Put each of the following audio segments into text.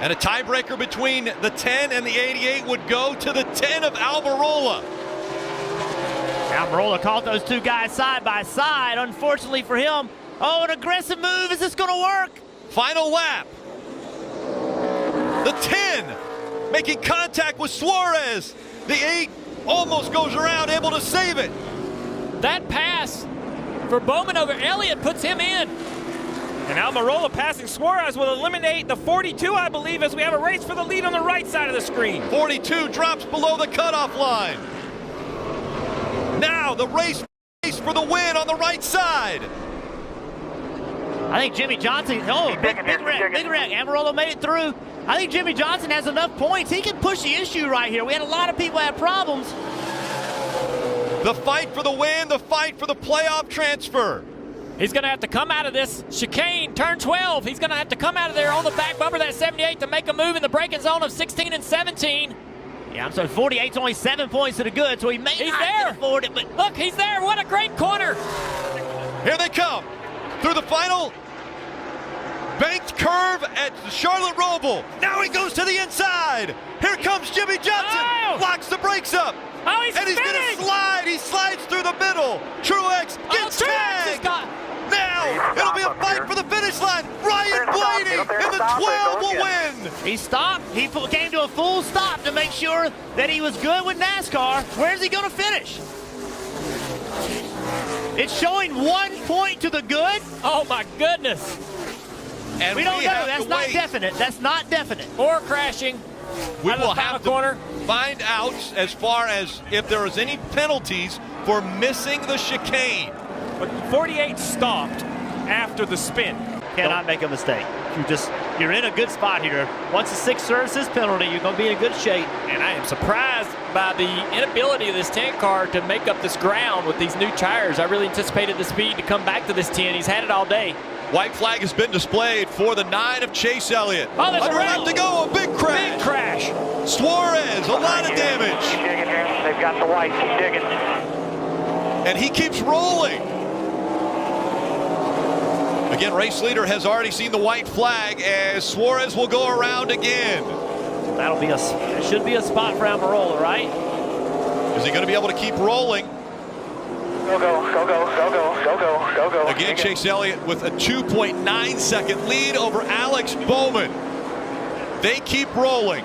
And a tiebreaker between the 10 and the 88 would go to the 10 of Almirola. Almirola caught those two guys side by side. Unfortunately for him, oh, an aggressive move. Is this going to work? Final lap. The 10 making contact with Suarez. The 8 almost goes around, able to save it. That pass for Bowman over Elliott puts him in. And Almirola passing Suarez will eliminate the 42, I believe, as we have a race for the lead on the right side of the screen. 42 drops below the cutoff line. Now the race for the win on the right side. I think Jimmy Johnson, big wreck. Almirola made it through. I think Jimmy Johnson has enough points. He can push the issue right here. We had a lot of people have problems. The fight for the win, the fight for the playoff transfer. He's going to have to come out of this chicane, turn 12. He's going to have to come out of there on the back bumper, that 78, to make a move in the braking zone of 16 and 17. Yeah, I'm sorry, 48's only 7 points to the good, so he may not afford it, but look, he's there. What a great corner. Here they come through the final banked curve at Charlotte Roval. Now he goes to the inside. Here comes Jimmy Johnson. Oh! Locks the brakes up. Oh, he's and he's going to slide. He slides through the middle. Truex gets tagged. Now it'll be a fight for the finish line. Ryan Blaney in the 12 will win. He stopped. He came to a full stop to make sure that he was good with NASCAR. Where's he going to finish? It's showing 1 point to the good. Oh, my goodness. And we don't know. That's not definite. That's not definite. Or crashing. We will have to find out as far as if there is any penalties for missing the chicane. But 48 stopped after the spin. Cannot make a mistake. You're in a good spot here. Once the 6 serves this penalty, you're going to be in good shape. And I am surprised by the inability of this 10 car to make up this ground with these new tires. I really anticipated the speed to come back to this 10. He's had it all day. White flag has been displayed for the 9 of Chase Elliott. Oh, there's Under lap to go, a big crash. Big crash. Suarez, a lot of damage. Keep digging here. They've got the white. Keep digging. And he keeps rolling. Again, race leader has already seen the white flag as Suarez will go around again. That'll be it should be a spot for Almirola, right? Is he going to be able to keep rolling? Go, go, go, go, go, go, go, go, go, go. Again, Chase Elliott with a 2.9 second lead over Alex Bowman. They keep rolling.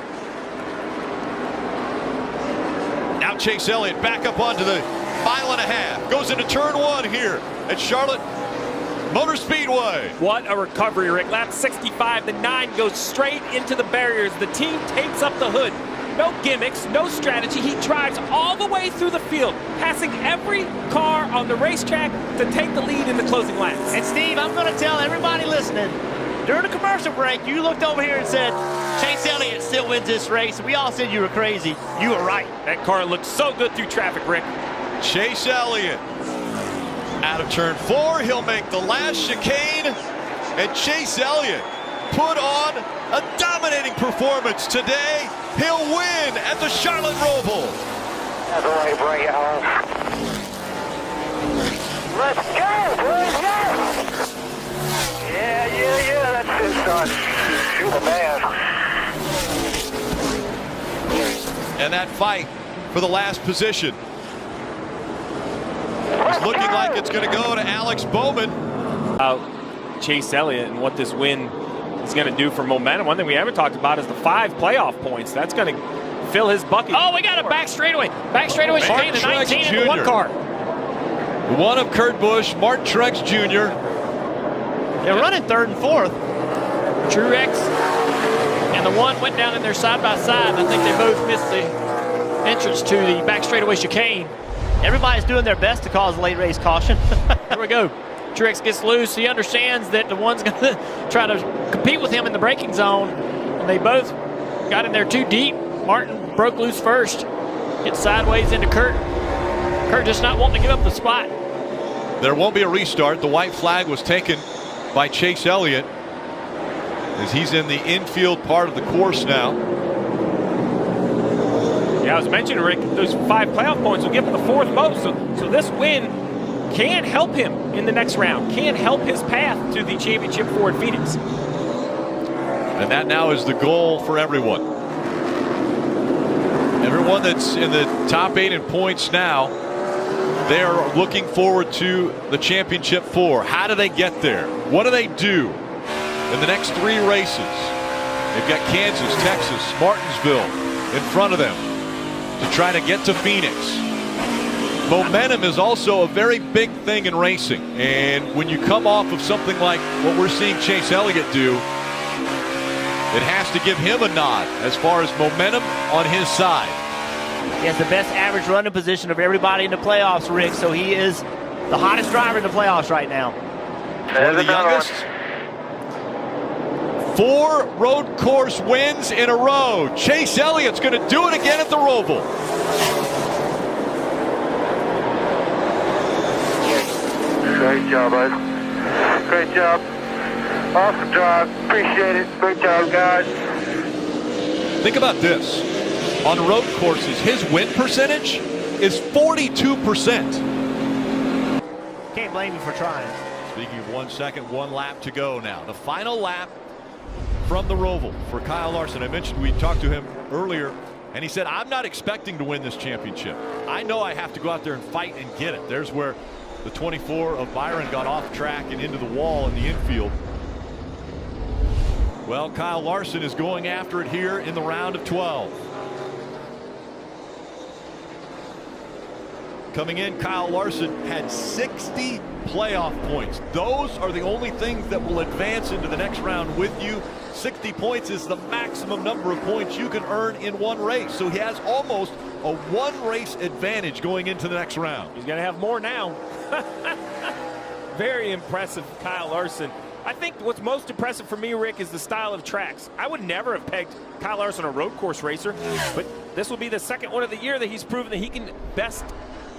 Now Chase Elliott back up onto the 1.5 miles. Goes into turn 1 here at Charlotte Motor Speedway. What a recovery, Rick. Lap 65, the 9 goes straight into the barriers. The team tapes up the hood. No gimmicks, no strategy. He drives all the way through the field, passing every car on the racetrack to take the lead in the closing laps. And Steve, I'm going to tell everybody listening, during the commercial break, you looked over here and said, Chase Elliott still wins this race. We all said you were crazy. You were right. That car looked so good through traffic, Rick. Chase Elliott out of turn 4. He'll make the last chicane. And Chase Elliott put on a dominating performance today. He'll win at the Charlotte Roval. That's the way, bring it home. Let's go, let's go. Yeah, that's it, son. You're the man. And that fight for the last position is looking like it's going to go to Alex Bowman. Chase Elliott and what this win is going to do for momentum. One thing we haven't talked about is the 5 playoff points. That's going to fill his bucket. Oh, we got a back straightaway. Back straightaway chicane, the 19 and the 1 car. One of Kurt Busch, Martin Truex Jr. They're running 3rd and 4th. Truex and the 1 went down in there side by side. I think they both missed the entrance to the back straightaway chicane. Everybody's doing their best to cause late race caution. Here we go. Truex gets loose. He understands that the one's going to try to compete with him in the braking zone. And they both got in there too deep. Martin broke loose first. Gets sideways into Kurt. Kurt just not wanting to give up the spot. There won't be a restart. The white flag was taken by Chase Elliott as he's in the infield part of the course now. Yeah, I was mentioning, Rick, those 5 playoff points will give him the 4th most. So this win can help him in the next round, can help his path to the championship Ford Phoenix. And that now is the goal for everyone. Everyone that's in the top 8 in points now, they are looking forward to the championship 4. How do they get there? What do they do in the next 3 races? They've got Kansas, Texas, Martinsville in front of them to try to get to Phoenix. Momentum is also a very big thing in racing. And when you come off of something like what we're seeing Chase Elliott do, it has to give him a nod as far as momentum on his side. He has the best average running position of everybody in the playoffs, Rick, so he is the hottest driver in the playoffs right now. One of the youngest. 4 road course wins in a row. Chase Elliott's going to do it again at the Roval. Great job, bud. Great job. Awesome drive. Appreciate it. Great job, guys. Think about this. On road courses, his win percentage is 42%. Can't blame you for trying. Speaking of 1 second, 1 lap to go now. The final lap from the Roval for Kyle Larson. I mentioned we talked to him earlier, and he said, I'm not expecting to win this championship. I know I have to go out there and fight and get it. There's where the 24 of Byron got off track and into the wall in the infield. Well, Kyle Larson is going after it here in the round of 12. Coming in, Kyle Larson had 60 playoff points. Those are the only things that will advance into the next round with you. 60 points is the maximum number of points you can earn in one race. So he has almost a 1 race advantage going into the next round. He's going to have more now. Very impressive, Kyle Larson. I think what's most impressive for me, Rick, is the style of tracks. I would never have pegged Kyle Larson a road course racer, but this will be the second one of the year that he's proven that he can best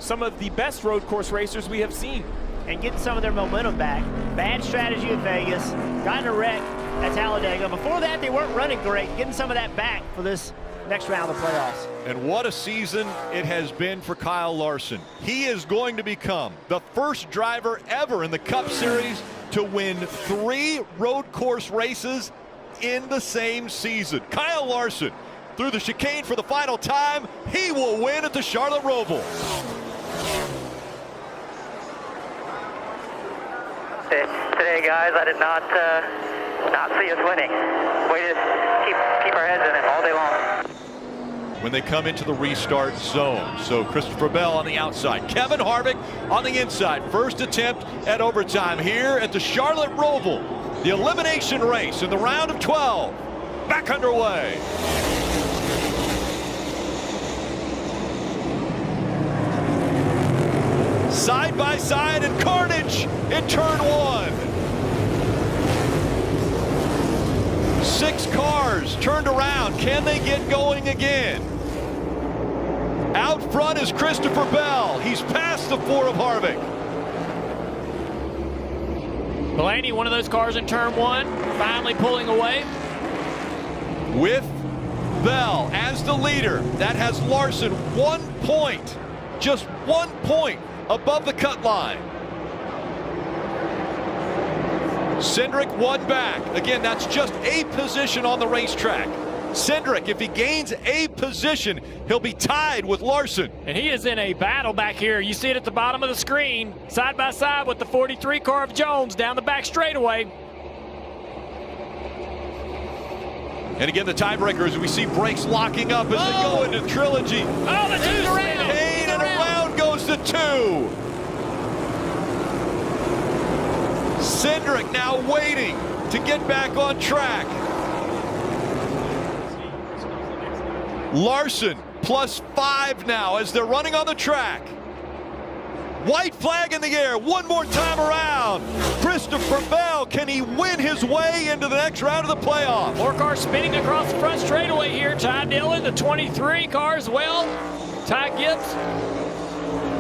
some of the best road course racers we have seen. And getting some of their momentum back. Bad strategy at Vegas. Got in a wreck at Talladega. Before that, they weren't running great. Getting some of that back for this next round of playoffs. And what a season it has been for Kyle Larson. He is going to become the first driver ever in the Cup Series to win 3 road course races in the same season. Kyle Larson, through the chicane for the final time, he will win at the Charlotte Roval. Today, guys, I did not see us winning. We just keep our heads in it all day long. When they come into the restart zone. So Christopher Bell on the outside, Kevin Harvick on the inside. First attempt at overtime here at the Charlotte Roval. The elimination race in the round of 12. Back underway. Side by side and carnage in turn 1. 6 cars turned around. Can they get going again? Out front is Christopher Bell. He's past the 4 of Harvick. Blaney, one of those cars in turn 1, finally pulling away. With Bell as the leader, that has Larson 1 point, just 1 point above the cut line. Cindric 1 back. Again, that's just a position on the racetrack. Cindric, if he gains a position, he'll be tied with Larson. And he is in a battle back here. You see it at the bottom of the screen, side by side with the 43 car of Jones down the back straightaway. And again, the tiebreaker as we see brakes locking up as they go into trilogy. Oh, the 2's around. Kane, and around goes the 2. Cindric now waiting to get back on track. Larson +5 now as they're running on the track. White flag in the air, one more time around. Christopher Bell, can he win his way into the next round of the playoff? More cars spinning across the front straightaway here. Ty Dillon, the 23 car as well. Ty Gibbs.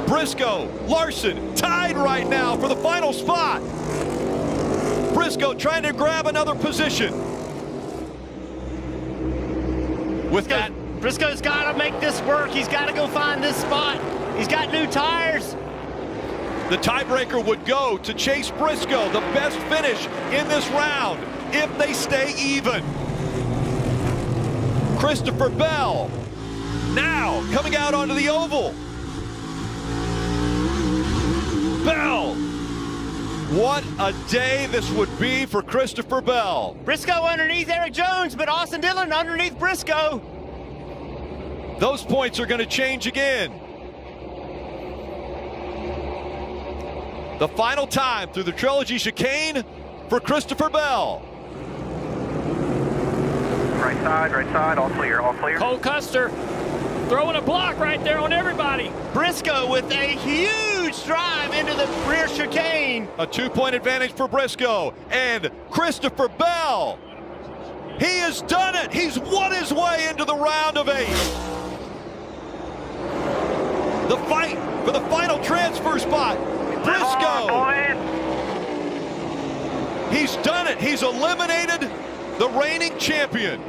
Briscoe, Larson tied right now for the final spot. Briscoe trying to grab another position. With that, Briscoe's got to make this work. He's got to go find this spot. He's got new tires. the tiebreaker would go to Chase Briscoe, the best finish in this round if they stay even. Christopher Bell. Now coming out onto the oval. Bell. What a day this would be for Christopher Bell. Briscoe underneath Eric Jones, but Austin Dillon underneath Briscoe. Those points are going to change again. The final time through the Trilogy chicane for Christopher Bell. Right side, all clear, all clear. Cole Custer throwing a block right there on everybody. Briscoe with a huge drive into the rear chicane. A 2-point advantage for Briscoe and Christopher Bell. He has done it. He's won his way into the round of 8. The fight for the final transfer spot. Briscoe. He's done it. He's eliminated the reigning champion.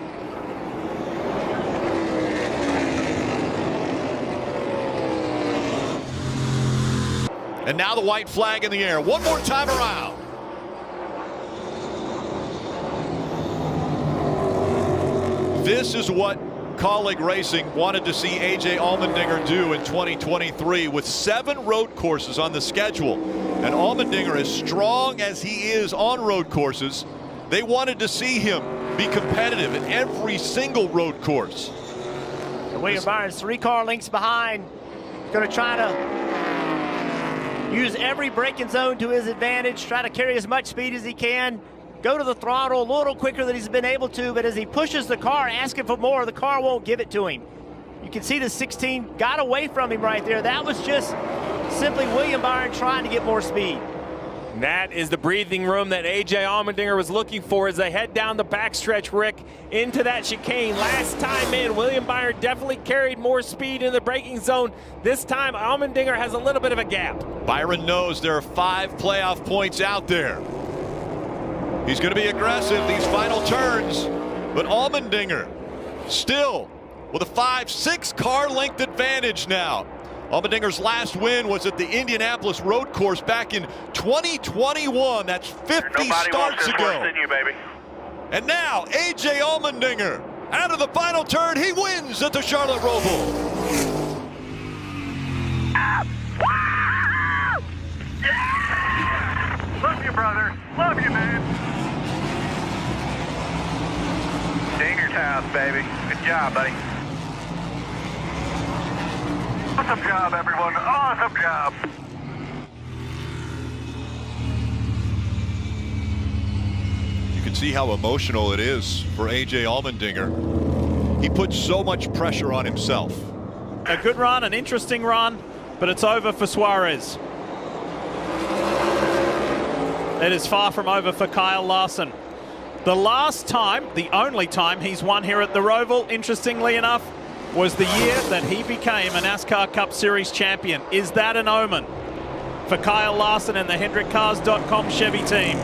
And now the white flag in the air. One more time around. This is what Colleague Racing wanted to see A.J. Allmendinger do in 2023 with 7 road courses on the schedule. And Allmendinger, as strong as he is on road courses, they wanted to see him be competitive in every single road course. William Byron's 3 car lengths behind. Going to try to use every braking zone to his advantage, try to carry as much speed as he can, go to the throttle a little quicker than he's been able to, but as he pushes the car, asking for more, the car won't give it to him. You can see the 16 got away from him right there. That was just simply William Byron trying to get more speed. And that is the breathing room that A.J. Allmendinger was looking for as they head down the backstretch, Rick, into that chicane. Last time in, William Byron definitely carried more speed in the braking zone. This time, Allmendinger has a little bit of a gap. Byron knows there are 5 playoff points out there. He's going to be aggressive these final turns, but Allmendinger still with a 5-6 car length advantage now. Allmendinger's last win was at the Indianapolis road course back in 2021. That's 50 starts ago. And now A.J. Allmendinger out of the final turn. He wins at the Charlotte Roval. Love you, brother. Love you, man. Danger's house, baby. Good job, buddy. Awesome job, everyone. Awesome job. You can see how emotional it is for A.J. Allmendinger. He puts so much pressure on himself. A good run, an interesting run, but it's over for Suarez. It is far from over for Kyle Larson. The last time, the only time he's won here at the Roval, interestingly enough, was the year that he became a NASCAR Cup Series champion. Is that an omen for Kyle Larson and the HendrickCars.com Chevy team?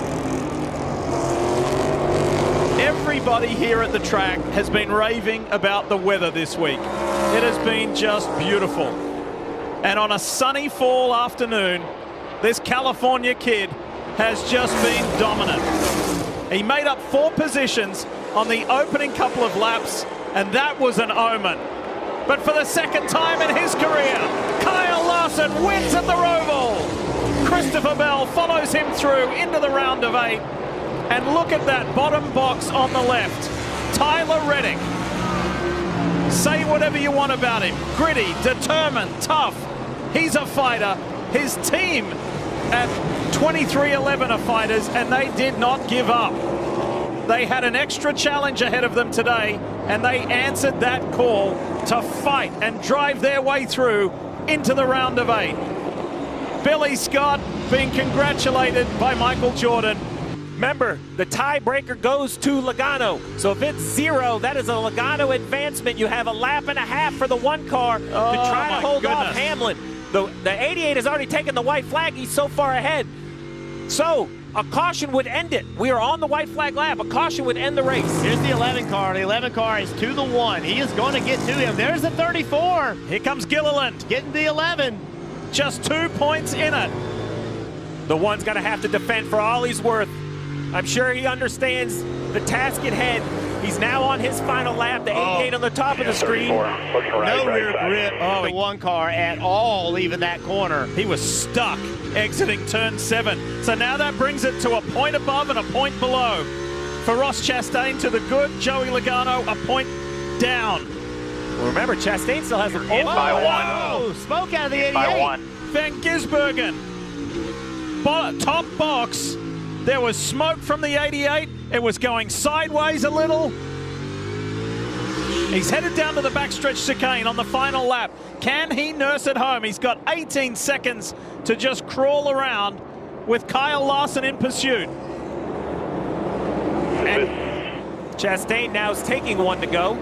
Everybody here at the track has been raving about the weather this week. It has been just beautiful. And on a sunny fall afternoon, this California kid has just been dominant. He made up 4 positions on the opening couple of laps, and that was an omen. But for the second time in his career, Kyle Larson wins at the Roval. Christopher Bell follows him through into the round of 8. And look at that bottom box on the left. Tyler Reddick. Say whatever you want about him. Gritty, determined, tough. He's a fighter. His team at 2311 are fighters, and they did not give up. They had an extra challenge ahead of them today, and they answered that call to fight and drive their way through into the round of 8. Billy Scott being congratulated by Michael Jordan. Remember, the tiebreaker goes to Logano. So if it's 0, that is a Logano advancement. You have a lap and a half for the 1 car to try to hold off Hamlin. The 88 has already taken the white flag. He's so far ahead. So a caution would end it. We are on the white flag lap. A caution would end the race. Here's the 11 car. The 11 car is to the 1. He is going to get to him. There's the 34. Here comes Gilliland. Getting the 11. Just 2 points in it. The 1's going to have to defend for all he's worth. I'm sure he understands the task at hand. He He's now on his final lap, the 88 on the top of the screen. No rear grip in the one car at all leaving that corner. He was stuck exiting turn 7. So now that brings it to a point above and a point below. For Ross Chastain to the good, Joey Logano a point down. Well, remember, Chastain still has an by one. Smoke out of the 88. Van Gisbergen, top box. There was smoke from the 88. It was going sideways a little. He's headed down to the backstretch chicane on the final lap. Can he nurse it home? He's got 18 seconds to just crawl around with Kyle Larson in pursuit. And Chastain now is taking one to go.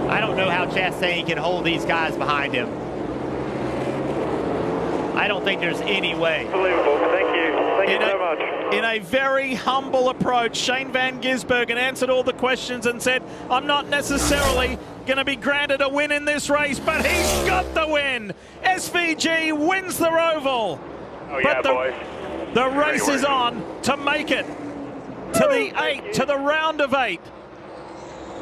I don't know how Chastain can hold these guys behind him. I don't think there's any way. Unbelievable. Thank you. Thank you so much. In a very humble approach, Shane Van Gisbergen answered all the questions and said, I'm not necessarily going to be granted a win in this race, but he's got the win. SVG wins the Roval. Oh, yeah, boys. The race is on to make it to the 8, to the round of 8.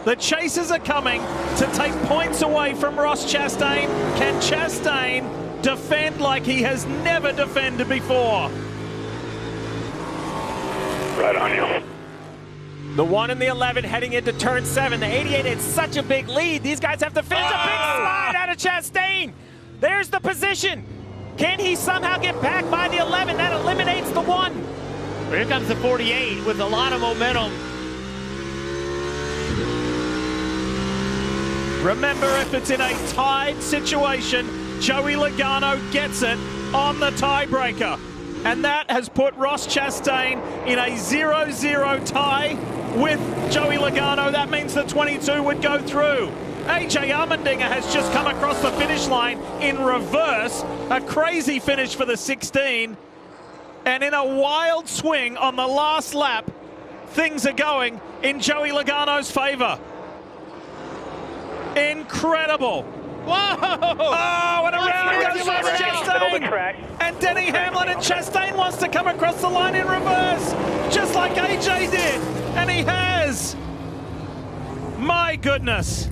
The chasers are coming to take points away from Ross Chastain. Can Chastain defend like he has never defended before? Right on you. The 1 and the 11 heading into turn 7. The 88 had such a big lead. These guys have to finish. A big slide out of Chastain. There's the position. Can he somehow get back by the 11? That eliminates the 1. Here comes the 48 with a lot of momentum. Remember, if it's in a tied situation, Joey Logano gets it on the tiebreaker. And that has put Ross Chastain in a 0-0 tie with Joey Logano. That means the 22 would go through. AJ Allmendinger has just come across the finish line in reverse. A crazy finish for the 16. And in a wild swing on the last lap, things are going in Joey Logano's favor. Incredible. Whoa! Oh, and around goes Ross Chastain. And Denny Hamlin and Chastain wants to come across the line in reverse, just like AJ did. And he has. My goodness.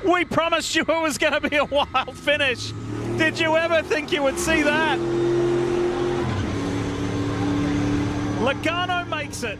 We promised you it was going to be a wild finish. Did you ever think you would see that? Logano makes it.